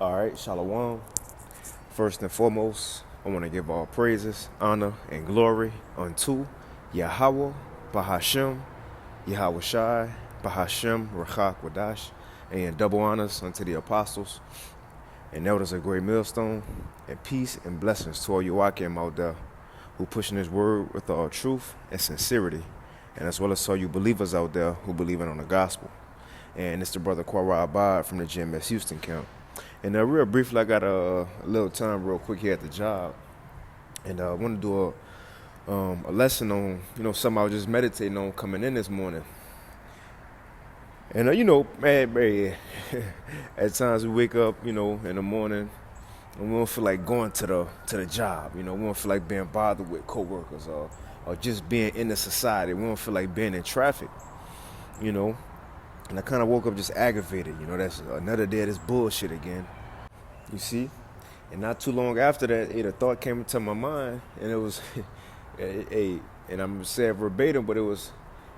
All right, Shalom. First and foremost, I want to give all praises, honor, and glory unto Yahweh, Bahashem, Yahweh Shai, Bahashem, Rachak Wadash, and double honors unto the apostles and elders of Great Millstone, and peace and blessings to all you Akim out there who pushing his word with all truth and sincerity, and as well as all you believers out there who believe in on the gospel. And it's the brother Quara Abad from the GMS Houston camp. And real briefly, I got a little time real quick here at the job. And I want to do a lesson on, something I was just meditating on coming in this morning. And, man, at times we wake up, in the morning, and we don't feel like going to the job. We don't feel like being bothered with coworkers or just being in the society. We don't feel like being in traffic, And I kind of woke up just aggravated. That's another day of this bullshit again. You see? And not too long after that, a thought came into my mind, and it was, and I'm saying verbatim, but it was,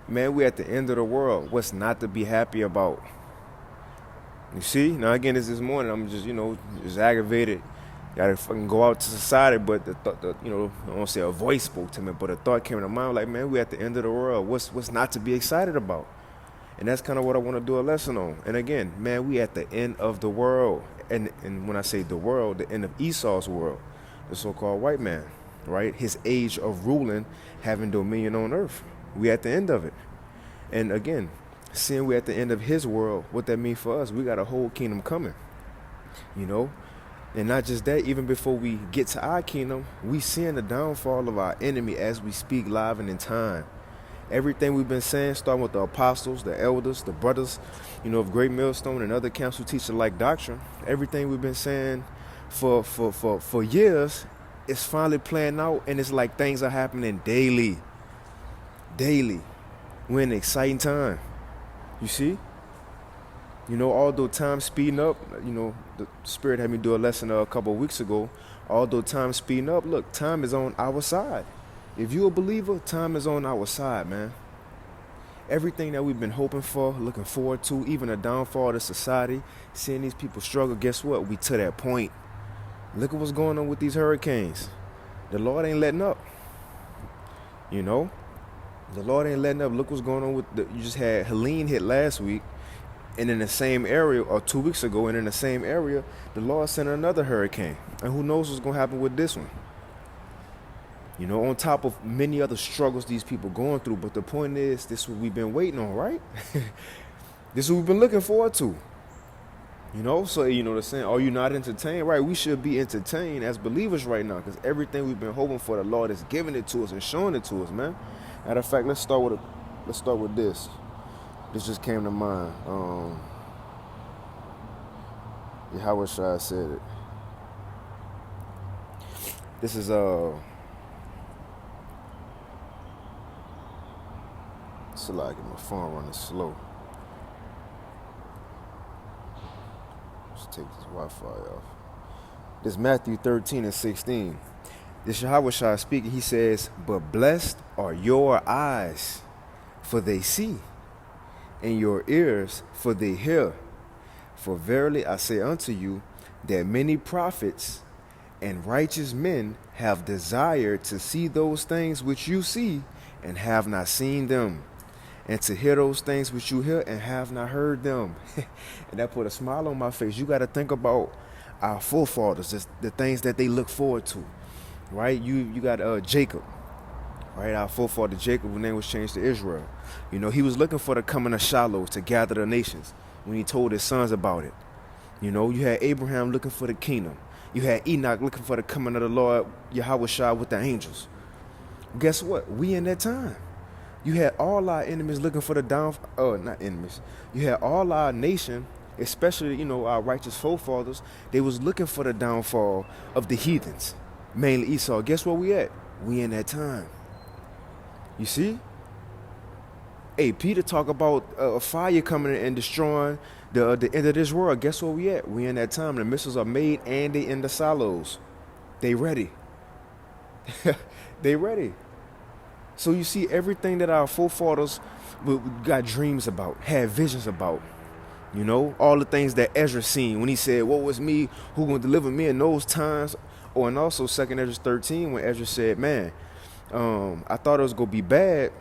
man, we're at the end of the world. What's not to be happy about? You see? Now, again, this morning, I'm just, just aggravated. Gotta fucking go out to society, but the I don't want to say a voice spoke to me, but a thought came to mind, like, man, we're at the end of the world. What's not to be excited about? And that's kind of what I want to do a lesson on. And again, man, we at the end of the world. And when I say the world, the end of Esau's world, the so-called white man, right? His age of ruling, having dominion on earth. We at the end of it. And again, seeing we at the end of his world, what that mean for us, we got a whole kingdom coming, And not just that, even before we get to our kingdom, we seeing the downfall of our enemy as we speak live and in time. Everything we've been saying, starting with the apostles, the elders, the brothers, of Great Millstone and other camps who teach the like doctrine, everything we've been saying for years is finally playing out, and it's like things are happening daily. Daily. We're in an exciting time. You see? Although time's speeding up, the Spirit had me do a lesson a couple of weeks ago. Although time's speeding up, look, time is on our side. If you're a believer, time is on our side, man. Everything that we've been hoping for, looking forward to, even the downfall of the society, seeing these people struggle, guess what? We to that point. Look at what's going on with these hurricanes. The Lord ain't letting up. The Lord ain't letting up. Look what's going on with you just had Helene hit last week, and in the same area, or 2 weeks ago, and in the same area, the Lord sent another hurricane. And who knows what's going to happen with this one. On top of many other struggles these people going through. But the point is, this is what we've been waiting on, right? This is what we've been looking forward to. So, the saying, are you not entertained? Right, we should be entertained as believers right now, because everything we've been hoping for, the Lord is giving it to us and showing it to us, man. Matter of fact, let's start with this. This just came to mind. Yahweh Shai said it. This is So like my phone running slow. Let's take this Wi-Fi off. This Matthew 13:16. This Yahweh Shai speaking. He says, "But blessed are your eyes, for they see, and your ears, for they hear. For verily I say unto you, that many prophets and righteous men have desired to see those things which you see, and have not seen them, and to hear those things which you hear and have not heard them." And that put a smile on my face. You got to think about our forefathers, the things that they look forward to, right? You got Jacob, right? Our forefather Jacob, whose name was changed to Israel. He was looking for the coming of Shiloh to gather the nations when he told his sons about it. You had Abraham looking for the kingdom. You had Enoch looking for the coming of the Lord, Yahweh Shai, with the angels. Guess what? We in that time. You had all our enemies looking for the not enemies. You had all our nation, especially, our righteous forefathers, they was looking for the downfall of the heathens, mainly Esau. Guess where we at? We in that time. You see? Hey, Peter talk about a fire coming and destroying the end of this world. Guess where we at? We in that time. The missiles are made and they in the silos. They ready. They ready. So you see, everything that our forefathers got dreams about, had visions about, You know, all the things that Ezra seen when he said, "What was me? Who gonna deliver me in those times?" Or and also Second Ezra 13 when Ezra said, "Man, I thought it was gonna be bad,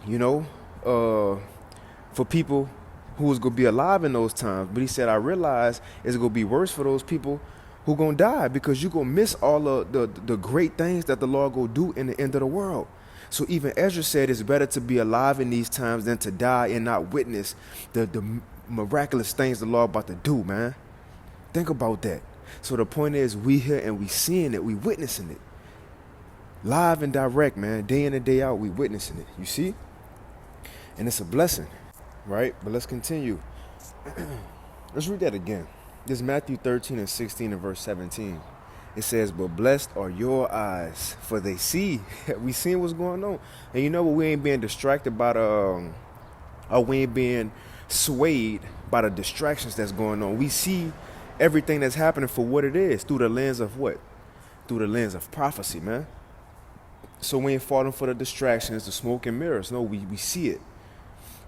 you know, for people who was gonna be alive in those times." But he said, "I realized it's gonna be worse for those people who gonna die because you gonna miss all of the great things that the Lord gonna do in the end of the world." So even Ezra said it's better to be alive in these times than to die and not witness the miraculous things the Lord about to do, man. Think about that. So the point is, we here and we seeing it, we witnessing it. Live and direct, man. Day in and day out, we witnessing it. You see? And it's a blessing, right? But let's continue. Let's read that again. This is Matthew 13 and 16 and verse 17. It says, "But blessed are your eyes, for they see." We seeing what's going on. And you know what? We ain't being distracted by or we ain't being swayed by the distractions that's going on. We see everything that's happening for what it is through the lens of what? Through the lens of prophecy, man. So we ain't falling for the distractions, the smoke and mirrors. No, we see it.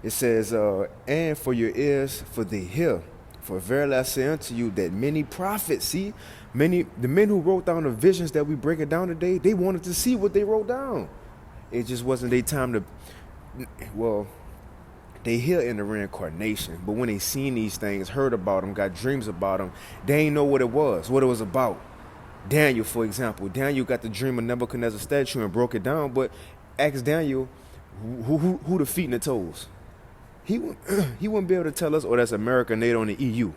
It says, "And for your ears, for they hear. For verily I say unto you that many prophets," see, the men who wrote down the visions that we break it down today, they wanted to see what they wrote down. It just wasn't their time to, well, they hear in the reincarnation, but when they seen these things, heard about them, got dreams about them, they ain't know what it was about. Daniel, for example. Daniel got the dream of Nebuchadnezzar's statue and broke it down, but ask Daniel who the feet and the toes. He wouldn't be able to tell us, "Oh, that's America and they on the EU."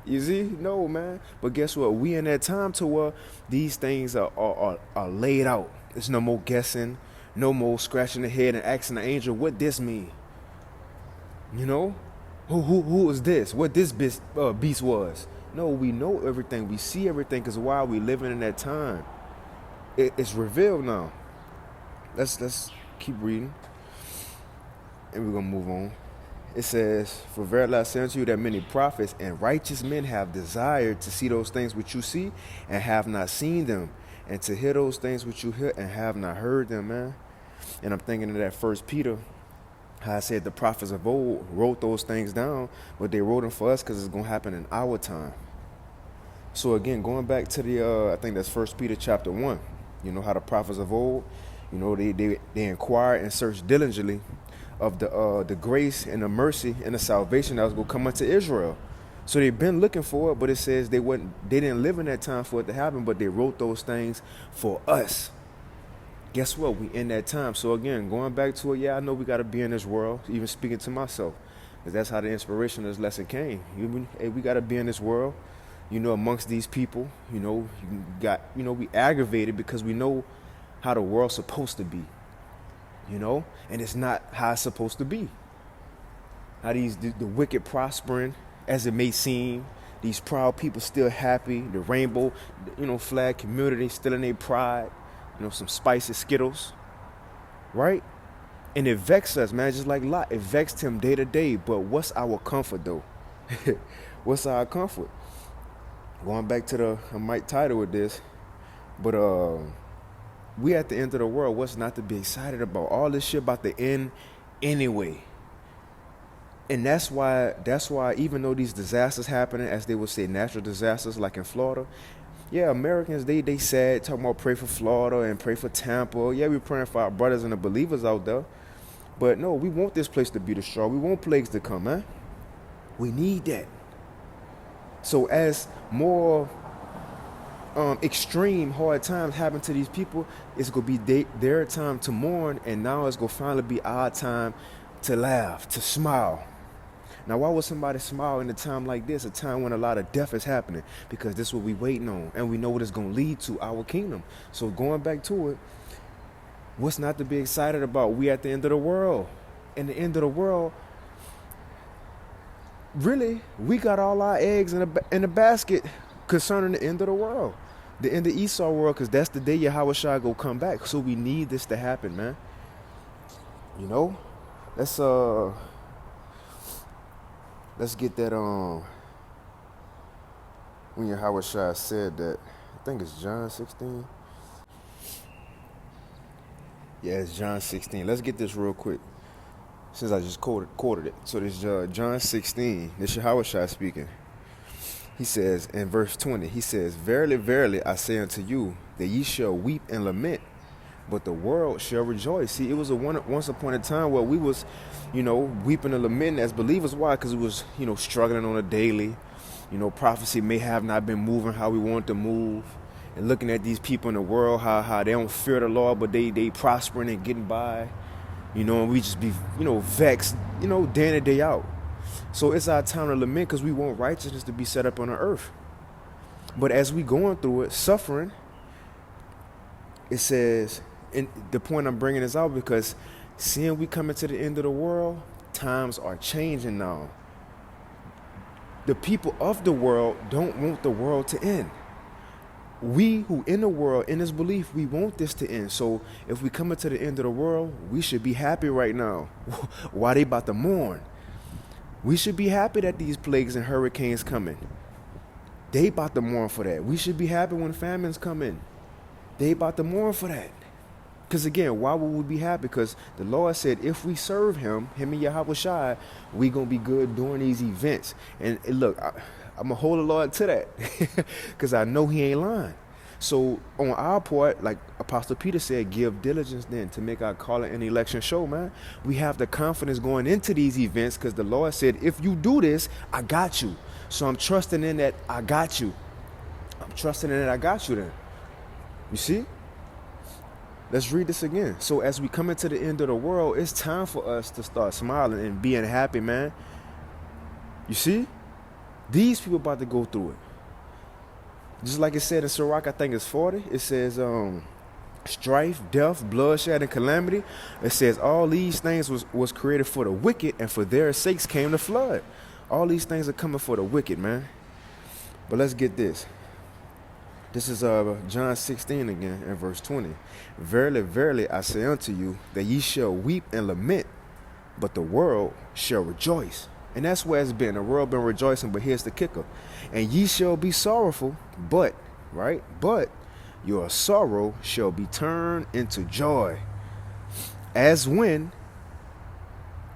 You see? No, man. But guess what? We in that time to where these things are laid out. There's no more guessing, no more scratching the head and asking the angel what this mean. You know? Who is this? What this beast was? No, we know everything. We see everything because why we living in that time. It's revealed now. Let's keep reading. And we're going to move on. It says, "For verily I say unto you that many prophets and righteous men have desired to see those things which you see and have not seen them, and to hear those things which you hear and have not heard them," man. And I'm thinking of that First Peter, how I said the prophets of old wrote those things down, but they wrote them for us because it's going to happen in our time. So again, going back to the, I think that's First Peter chapter 1. You know how the prophets of old, you know, they inquire and search diligently of the grace and the mercy and the salvation that was going to come unto Israel. So they've been looking for it, but it says they didn't live in that time for it to happen, but they wrote those things for us. Guess what? We in that time. So again, going back to it, yeah, I know we got to be in this world, even speaking to myself, because that's how the inspiration of this lesson came. Hey, we got to be in this world, you know, amongst these people. You know, we aggravated because we know how the world's supposed to be. You know, and it's not how it's supposed to be. How the wicked prospering, as it may seem, these proud people still happy, the rainbow, you know, flag community still in their pride, you know, some spicy Skittles, right? And it vexed us, man, just like Lot. It vexed him day to day. But what's our comfort, though? What's our comfort? Going back to I might title with this, but we at the end of the world. What's not to be excited about? All this shit about to end anyway. And that's why even though these disasters happening, as they would say, natural disasters like in Florida, yeah, Americans, they sad, talking about pray for Florida and pray for Tampa. Yeah, we're praying for our brothers and the believers out there. But no, we want this place to be destroyed. We want plagues to come, man. We need that. So as more extreme hard times happen to these people, it's going to be their time to mourn, and now it's going to finally be our time to laugh, to smile. Now, why would somebody smile in a time like this, a time when a lot of death is happening? Because this is what we waiting on, and we know what it's going to lead to, our kingdom. So going back to it, what's not to be excited about? We at the end of the world. And the end of the world, really, we got all our eggs in a basket concerning the end of the world. The end of Esau world, because that's the day Yahweh Shai go come back. So we need this to happen, man. You know? Let's get that when Yahweh Shai said that. I think it's John 16. Yeah, it's John 16. Let's get this real quick. since I just quoted it. So this John 16, this Yahushua speaking. He says in verse 20, he says, "Verily, verily, I say unto you, that ye shall weep and lament, but the world shall rejoice." See, it was once upon a time where we was, weeping and lamenting as believers. Why? Because it was, struggling on a daily. Prophecy may have not been moving how we want to move. And looking at these people in the world, how they don't fear the Lord, but they prospering and getting by. And we just be, vexed, day in and day out. So it's our time to lament because we want righteousness to be set up on the earth. But as we going through it, suffering, it says, and the point I'm bringing this out because seeing we coming to the end of the world, times are changing now. The people of the world don't want the world to end. We who in the world, in this belief, we want this to end. So if we coming to the end of the world, we should be happy right now. Why they about to mourn? We should be happy that these plagues and hurricanes coming. They about to mourn for that. We should be happy when famines come in. They about to mourn for that. Because again, why would we be happy? Because the Lord said if we serve him and Yahushua, we going to be good during these events. And look, I'm going to hold the Lord to that because I know he ain't lying. So on our part, like Apostle Peter said, give diligence then to make our calling and election show, man. We have the confidence going into these events because the Lord said, if you do this, I got you. So I'm trusting in that I got you. I'm trusting in that I got you then. You see? Let's read this again. So as we come into the end of the world, it's time for us to start smiling and being happy, man. You see? These people about to go through it. Just like it said in Sirach, I think it's 40. It says strife, death, bloodshed, and calamity. It says all these things was created for the wicked, and for their sakes came the flood. All these things are coming for the wicked, man. But let's get this. This is John 16 again in verse 20. "Verily, verily, I say unto you, that ye shall weep and lament, but the world shall rejoice." And that's where it's been. The world been rejoicing, but here's the kicker. "And ye shall be sorrowful, but your sorrow shall be turned into joy. As when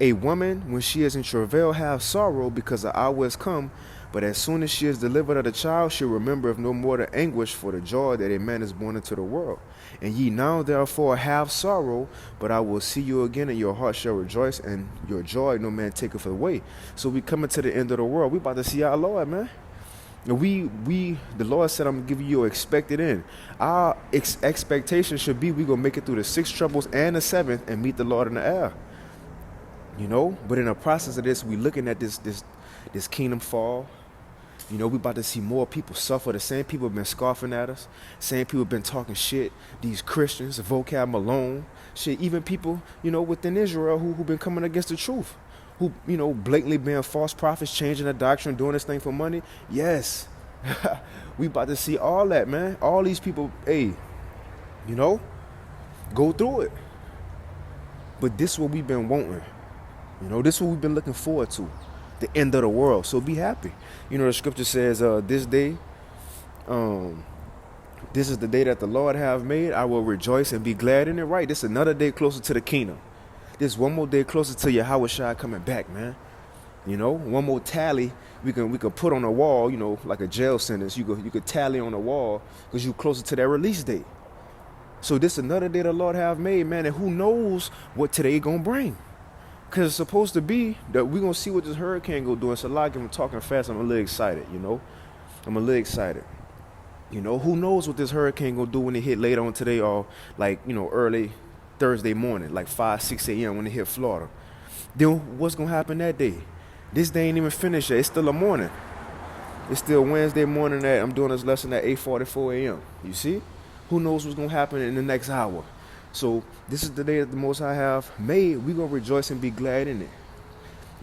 a woman, when she is in travail, have sorrow, because the hour is come, but as soon as she is delivered of the child, she'll remember no more the anguish for the joy that a man is born into the world. And ye now therefore have sorrow, but I will see you again, and your heart shall rejoice, and your joy no man taketh away." So we coming to the end of the world. We about to see our Lord, man. And the Lord said, "I'm giving you an expected end." Our expectation should be we gonna make it through the 6 troubles and the 7th and meet the Lord in the air. But in the process of this, we looking at this kingdom fall. We about to see more people suffer. The same people have been scoffing at us. Same people have been talking shit. These Christians, Vocab Malone, shit. Even people, within Israel who been coming against the truth. Who, blatantly being false prophets, changing the doctrine, doing this thing for money. Yes. We about to see all that, man. All these people, go through it. But this is what we've been wanting. This is what we've been looking forward to. The end of the world. So be happy. The scripture says, this day, this is the day that the Lord have made. I will rejoice and be glad in it. Right. This is another day closer to the kingdom. This one more day closer to Yahushua coming back, man. One more tally we can put on the wall, like a jail sentence. You could tally on the wall because you closer to that release date. So this is another day the Lord have made, man. And who knows what today gonna bring. Because it's supposed to be that we're going to see what this hurricane go do. And so like I'm talking fast, I'm a little excited, I'm a little excited. Who knows what this hurricane going to do when it hit later on today or like, early Thursday morning, like 5, 6 a.m. when it hit Florida. Then what's going to happen that day? This day ain't even finished yet. It's still a morning. It's still Wednesday morning that I'm doing this lesson at 8:44 a.m. You see? Who knows what's going to happen in the next hour? So this is the day that the Most High have made. We're going to rejoice and be glad in it.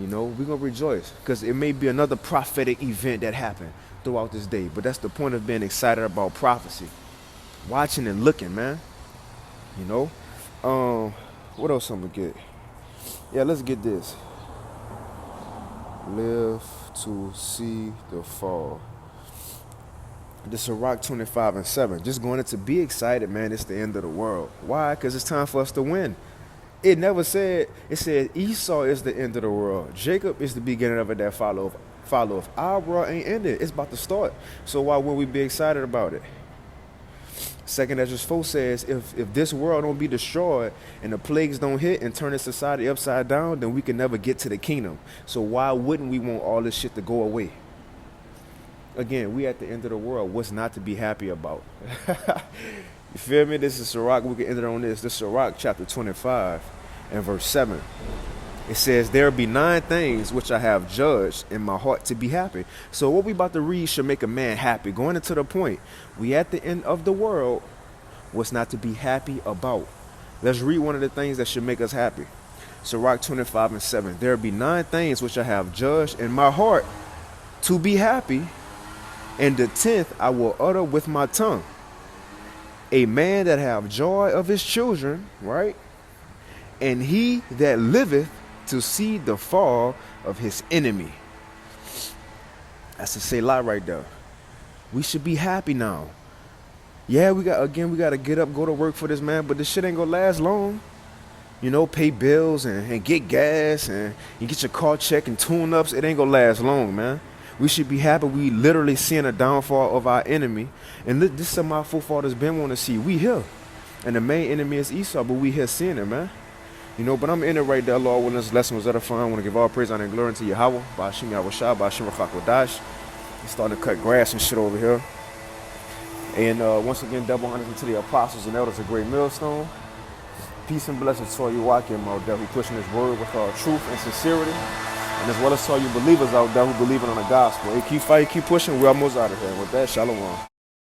We're going to rejoice because it may be another prophetic event that happened throughout this day. But that's the point of being excited about prophecy. Watching and looking, man. What else I'm going to get? Yeah, let's get this. Live to see the fall. The Sirach 25:7. Just going to be excited, man. It's the end of the world. Why? Because it's time for us to win. It never said, it said Esau is the end of the world. Jacob is the beginning of it that follow. Our world ain't ended. It's about to start. So why would we be excited about it? Second Ezra 4 says, if this world don't be destroyed and the plagues don't hit and turn the society upside down, then we can never get to the kingdom. So why wouldn't we want all this shit to go away? Again, we at the end of the world. What's not to be happy about? You feel me? This is Sirach. We can end it on this. This is Sirach chapter 25 and verse 7. It says, there be 9 things which I have judged in my heart to be happy. So what we about to read should make a man happy. Going into the point, we at the end of the world, what's not to be happy about? Let's read one of the things that should make us happy. Sirach 25 and 7. There be 9 things which I have judged in my heart to be happy, and the 10th I will utter with my tongue. A man that have joy of his children, right? And he that liveth to see the fall of his enemy. That's a Selah right there. We should be happy now. Yeah, we got to get up, go to work for this, man, but this shit ain't gonna last long. You know, pay bills and get gas and you get your car checked and tune ups. It ain't gonna last long, man. We should be happy. We literally seeing a downfall of our enemy. And this is something our forefathers been want to see. We here. And the main enemy is Esau, but we here seeing it, man. You know, but I'm in it right there, Lord. When this lesson was edifying, I want to give all praise, honor, and glory to Yahweh. Ba'ashim Yahushua, Ba'ashim Rachakodash. He's starting to cut grass and shit over here. And once again, double honors to the apostles and elders of Great Millstone. Peace and blessings to all you walking out there who pushing this word with truth and sincerity. And as well as to all you believers out there who believe in the gospel. Hey, keep fighting, keep pushing. We're almost out of here. With that, shalom.